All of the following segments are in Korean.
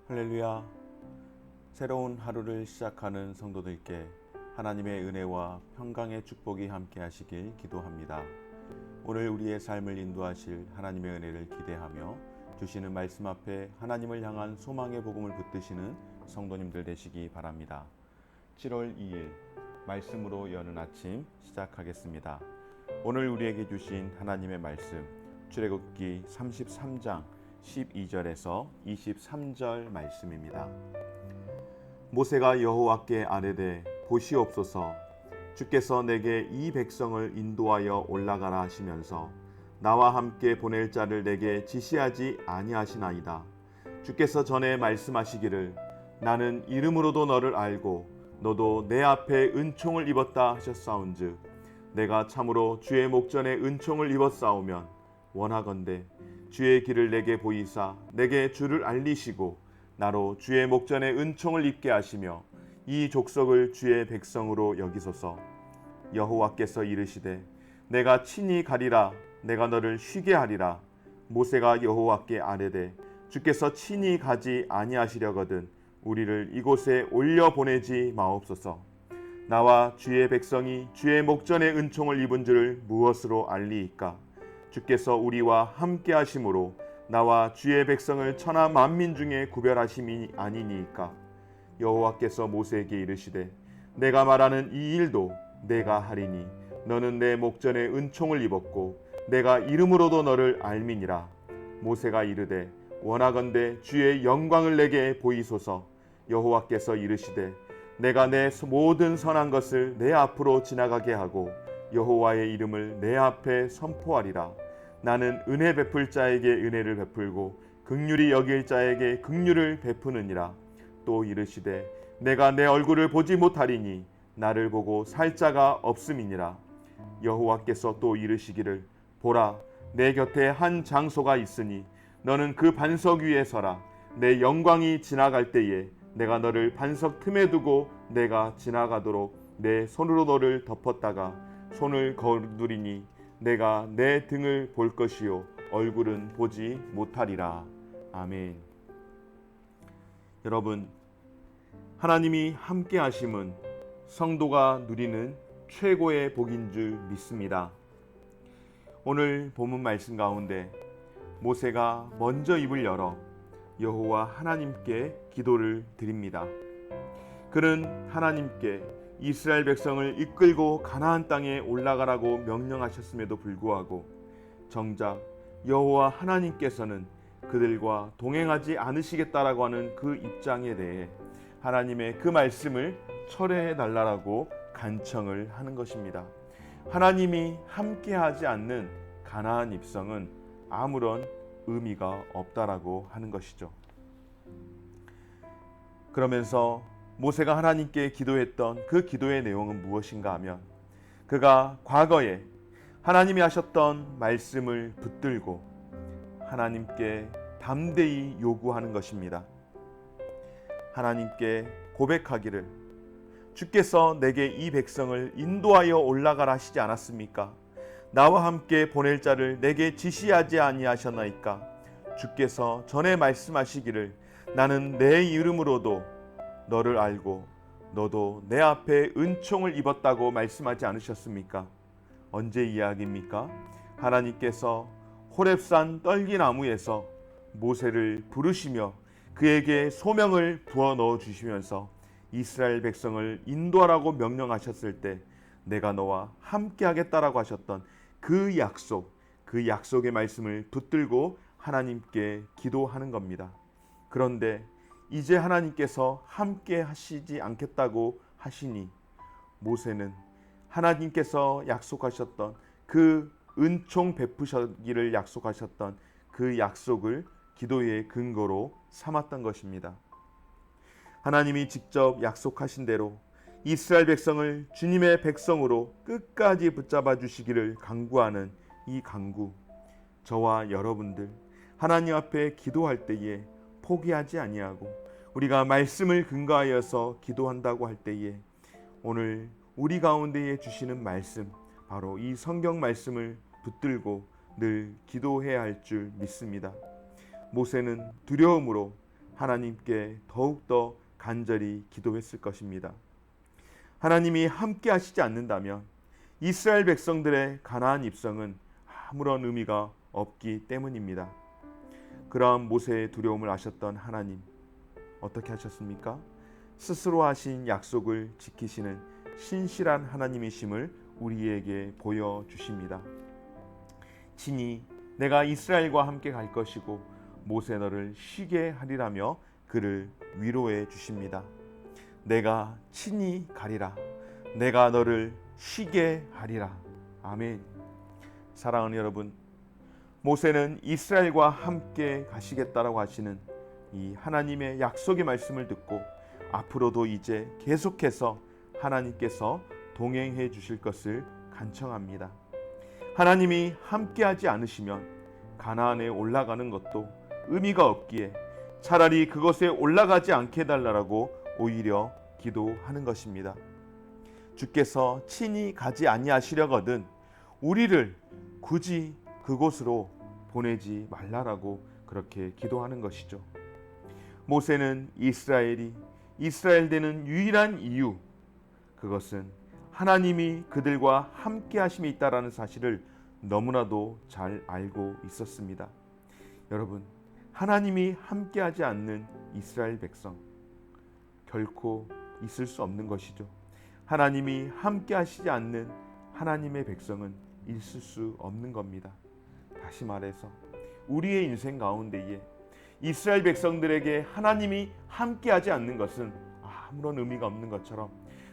할렐루야. 새로운 하루를 시작하는 성도들께 하나님의 은혜와 평강의 축복이 함께 하시길 기도합니다. 오늘 우리의 삶을 인도하실 하나님의 은혜를 기대하며 주시는 말씀 앞에 하나님을 향한 소망의 복음을 붙드시는 성도님들 되시기 바랍니다. 7월 2일 말씀으로 여는 아침 시작하겠습니다. 오늘 우리에게 주신 하나님의 말씀 출애굽기 33장 12절에서 23절 말씀입니다. 모세가 여호와께 아뢰되 보시옵소서, 주께서 내게 이 백성을 인도하여 올라가라 하시면서 나와 함께 보낼 자를 내게 지시하지 아니하시나이다. 주께서 전에 말씀하시기를 나는 이름으로도 너를 알고 너도 내 앞에 은총을 입었다 하셨사온즉 내가 참으로 주의 목전에 은총을 입었사오면 원하건대 주의 길을 내게 보이사 내게 주를 알리시고 나로 주의 목전에 은총을 입게 하시며 이 족속을 주의 백성으로 여기소서. 여호와께서 이르시되 내가 친히 가리라. 내가 너를 쉬게 하리라. 모세가 여호와께 아뢰되 주께서 친히 가지 아니하시려거든 우리를 이곳에 올려 보내지 마옵소서. 나와 주의 백성이 주의 목전에 은총을 입은 줄을 무엇으로 알리이까? 주께서 우리와 함께 하심으로 나와 주의 백성을 천하 만민 중에 구별하심이 아니니이까? 여호와께서 모세에게 이르시되 내가 말하는 이 일도 내가 하리니 너는 내 목전에 은총을 입었고 내가 이름으로도 너를 알미니라. 모세가 이르되 원하건대 주의 영광을 내게 보이소서. 여호와께서 이르시되 내가 내 모든 선한 것을 내 앞으로 지나가게 하고 여호와의 이름을 내 앞에 선포하리라. 나는 은혜 베풀 자에게 은혜를 베풀고 긍휼히 여길 자에게 긍휼을 베푸느니라. 또 이르시되 내가 내 얼굴을 보지 못하리니 나를 보고 살 자가 없음이니라. 여호와께서 또 이르시기를 보라, 내 곁에 한 장소가 있으니 너는 그 반석 위에 서라. 내 영광이 지나갈 때에 내가 너를 반석 틈에 두고 내가 지나가도록 내 손으로 너를 덮었다가 손을 거두리니 내가 내 등을 볼 것이요 얼굴은 보지 못하리라. 아멘. 여러분, 하나님이 함께 하심은 성도가 누리는 최고의 복인 줄 믿습니다. 오늘 본문 말씀 가운데 모세가 먼저 입을 열어 여호와 하나님께 기도를 드립니다. 그는 하나님께 이스라엘 백성을 이끌고 가나안 땅에 올라가라고 명령하셨음에도 불구하고 정작 여호와 하나님께서는 그들과 동행하지 않으시겠다라고 하는 그 입장에 대해 하나님의 그 말씀을 철회해 달라고 간청을 하는 것입니다. 하나님이 함께하지 않는 가나안 입성은 아무런 의미가 없다라고 하는 것이죠. 그러면서 모세가 하나님께 기도했던 그 기도의 내용은 무엇인가 하면 그가 과거에 하나님이 하셨던 말씀을 붙들고 하나님께 담대히 요구하는 것입니다. 하나님께 고백하기를 주께서 내게 이 백성을 인도하여 올라가라 하시지 않았습니까? 나와 함께 보낼 자를 내게 지시하지 아니하셨나이까? 주께서 전에 말씀하시기를 나는 내 이름으로도 너를 알고 너도 내 앞에 은총을 입었다고 말씀하지 않으셨습니까? 언제 이야기입니까? 하나님께서 호렙산 떨기나무에서 모세를 부르시며 그에게 소명을 부어 넣어 주시면서 이스라엘 백성을 인도하라고 명령하셨을 때 내가 너와 함께 하겠다라고 하셨던 그 약속, 그 약속의 말씀을 붙들고 하나님께 기도하는 겁니다. 그런데 이제 하나님께서 함께 하시지 않겠다고 하시니 모세는 하나님께서 약속하셨던 그 은총 베푸시기를 약속하셨던 그 약속을 기도의 근거로 삼았던 것입니다. 하나님이 직접 약속하신 대로 이스라엘 백성을 주님의 백성으로 끝까지 붙잡아 주시기를 간구하는 이 간구, 저와 여러분들 하나님 앞에 기도할 때에 포기하지 아니하고 우리가 말씀을 근거하여서 기도한다고 할 때에 오늘 우리 가운데에 주시는 말씀, 바로 이 성경 말씀을 붙들고 늘 기도해야 할 줄 믿습니다. 모세는 두려움으로 하나님께 더욱더 간절히 기도했을 것입니다. 하나님이 함께 하시지 않는다면 이스라엘 백성들의 가나안 입성은 아무런 의미가 없기 때문입니다. 그러한 모세의 두려움을 아셨던 하나님, 어떻게 하셨습니까? 스스로 하신 약속을 지키시는 신실한 하나님이심을 우리에게 보여주십니다. 친히 내가 이스라엘과 함께 갈 것이고 모세 너를 쉬게 하리라며 그를 위로해 주십니다. 내가 친히 가리라. 내가 너를 쉬게 하리라. 아멘. 사랑하는 여러분, 모세는 이스라엘과 함께 가시겠다라고 하시는 이 하나님의 약속의 말씀을 듣고 앞으로도 이제 계속해서 하나님께서 동행해 주실 것을 간청합니다. 하나님이 함께하지 않으시면 가나안에 올라가는 것도 의미가 없기에 차라리 그것에 올라가지 않게 해달라고 오히려 기도하는 것입니다. 주께서 친히 가지 아니하시려거든 우리를 굳이 그곳으로 보내지 말라라고 그렇게 기도하는 것이죠. 모세는 이스라엘 되는 유일한 이유, 그것은 하나님이 그들과 함께 하심이 있다라는 사실을 너무나도 잘 알고 있었습니다. 여러분, 하나님이 함께 하지 않는 이스라엘 백성 결코 있을 수 없는 것이죠. 하나님이 함께 하시지 않는 하나님의 백성은 있을 수 없는 겁니다. 다시 말해서 우리의 인생 가운데에 이스라엘 백성들에게 하나님이 함께 하지 않는 것은 아무런 의미가 없는 것처럼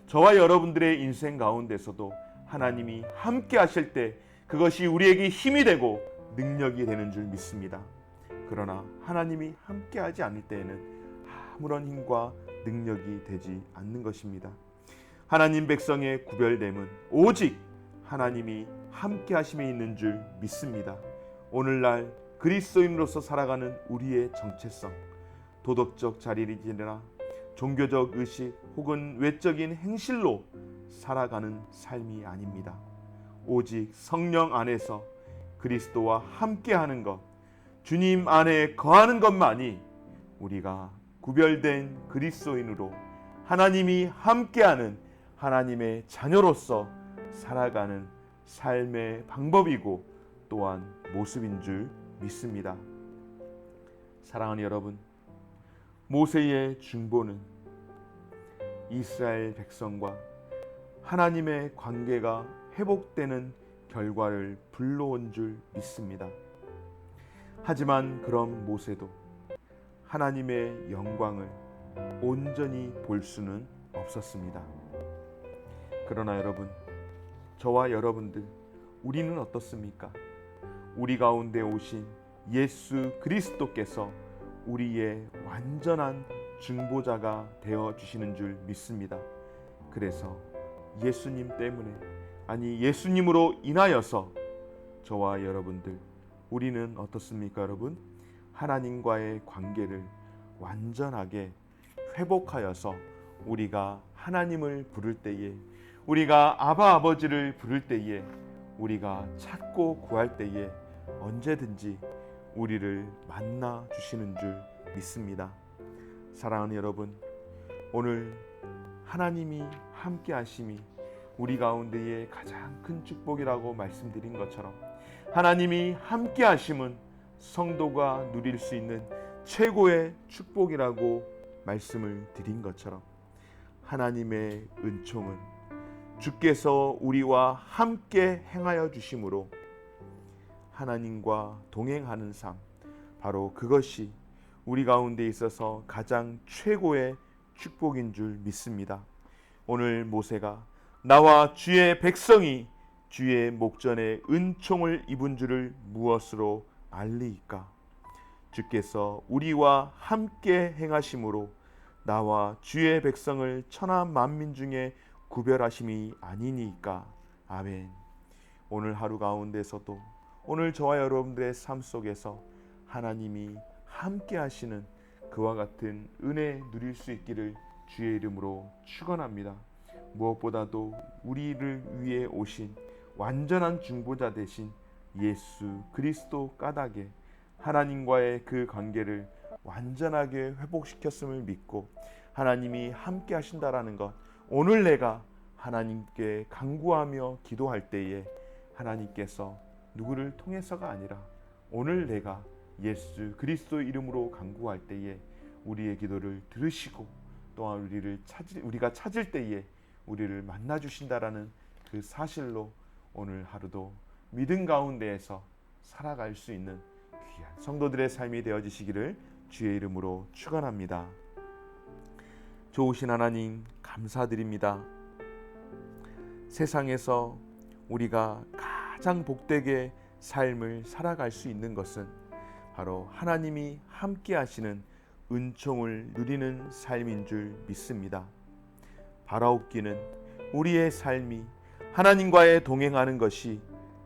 저와 여러분들의 인생 가운데서도 하나님이 함께 하실 때 그것이 우리에게 힘이 되고 능력이 되는 줄 믿습니다. 그러나 하나님이 함께 하지 않을 때에는 아무런 힘과 능력이 되지 않는 것입니다. 하나님 백성의 구별됨은 오직 하나님이 함께 하심에 있는 줄 믿습니다. 오늘날 그리스도인으로서 살아가는 우리의 정체성, 도덕적 자리이나 종교적 의식 혹은 외적인 행실로 살아가는 삶이 아닙니다. 오직 성령 안에서 그리스도와 함께하는 것, 주님 안에 거하는 것만이 우리가 구별된 그리스도인으로 하나님이 함께하는 하나님의 자녀로서 살아가는 삶의 방법이고 또한 모습인 줄 믿습니다. 사랑하는 여러분, 모세의 중보는 이스라엘 백성과 하나님의 관계가 회복되는 결과를 불러온 줄 믿습니다. 하지만 그런 모세도 하나님의 영광을 온전히 볼 수는 없었습니다. 그러나 여러분, 저와 여러분들, 우리는 어떻습니까? 우리 가운데 오신 예수 그리스도께서 우리의 완전한 중보자가 되어 주시는 줄 믿습니다. 그래서 예수님 때문에, 아니 예수님으로 인하여서 저와 여러분들, 우리는 어떻습니까 여러분? 하나님과의 관계를 완전하게 회복하여서 우리가 하나님을 부를 때에, 우리가 아바 아버지를 부를 때에, 우리가 찾고 구할 때에 언제든지 우리를 만나 주시는 줄 믿습니다. 사랑하는 여러분, 오늘 하나님이 함께 하심이 우리 가운데의 가장 큰 축복이라고 말씀드린 것처럼 하나님이 함께 하심은 성도가 누릴 수 있는 최고의 축복이라고 말씀을 드린 것처럼 하나님의 은총은 주께서 우리와 함께 행하여 주심으로 하나님과 동행하는 삶, 바로 그것이 우리 가운데 있어서 가장 최고의 축복인 줄 믿습니다. 오늘 모세가 나와 주의 백성이 주의 목전에 은총을 입은 줄을 무엇으로 알리이까? 주께서 우리와 함께 행하심으로 나와 주의 백성을 천하 만민 중에 구별하심이 아니니까. 아멘. 오늘 하루 가운데서도, 오늘 저와 여러분들의 삶 속에서 하나님이 함께 하시는 그와 같은 은혜 누릴 수 있기를 주의 이름으로 축원합니다. 무엇보다도 우리를 위해 오신 완전한 중보자 되신 예수 그리스도 까닭에 하나님과의 그 관계를 완전하게 회복시켰음을 믿고 하나님이 함께 하신다라는 것, 오늘 내가 하나님께 간구하며 기도할 때에 하나님께서 누구를 통해서가 아니라 오늘 내가 예수 그리스도 이름으로 간구할 때에 우리의 기도를 들으시고 또한 우리가 찾을 때에 우리를 만나 주신다라는 그 사실로 오늘 하루도 믿음 가운데에서 살아갈 수 있는 귀한 성도들의 삶이 되어지시기를 주의 이름으로 축원합니다. 좋으신 하나님 감사드립니다. 세상에서 우리가 가장 복되게 삶을 살아갈 수 있는 것은 바로 하나님이 함께 하시는 은총을 누리는 삶인 줄 믿습니다. 바라옵기는 우리의 삶이 하나님과의 동행하는 것이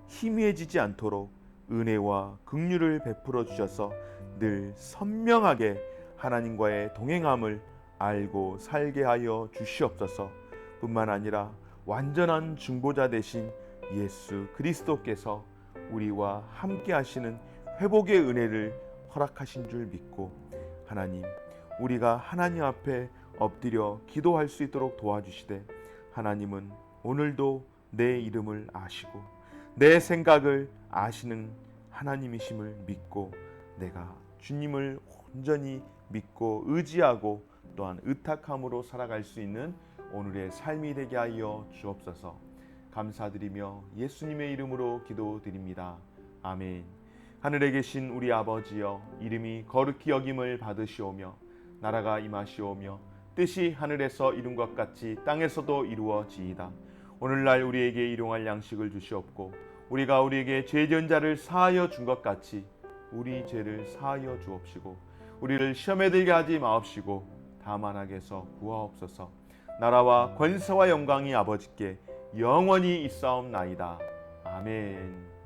희미해지지 않도록 은혜와 긍휼을 베풀어 주셔서 늘 선명하게 하나님과의 동행함을 알고 살게 하여 주시옵소서. 뿐만 아니라 완전한 중보자 되신 예수 그리스도께서 우리와 함께 하시는 회복의 은혜를 허락하신 줄 믿고 하나님, 우리가 하나님 앞에 엎드려 기도할 수 있도록 도와주시되 하나님은 오늘도 내 이름을 아시고 내 생각을 아시는 하나님이심을 믿고 내가 주님을 온전히 믿고 의지하고 또한 의탁함으로 살아갈 수 있는 오늘의 삶이 되게 하여 주옵소서. 감사드리며 예수님의 이름으로 기도드립니다. 아멘. 하늘에 계신 우리 아버지여, 이름이 거룩히 여김을 받으시오며 나라가 임하시오며 뜻이 하늘에서 이룬 것 같이 땅에서도 이루어지이다. 오늘날 우리에게 일용할 양식을 주시옵고 우리가 우리에게 죄 지은 자를 사하여 준 것 같이 우리 죄를 사하여 주옵시고 우리를 시험에 들게 하지 마옵시고 다만 악에서 구하옵소서. 나라와 권세와 영광이 아버지께 영원히 있사옵나이다. 아멘.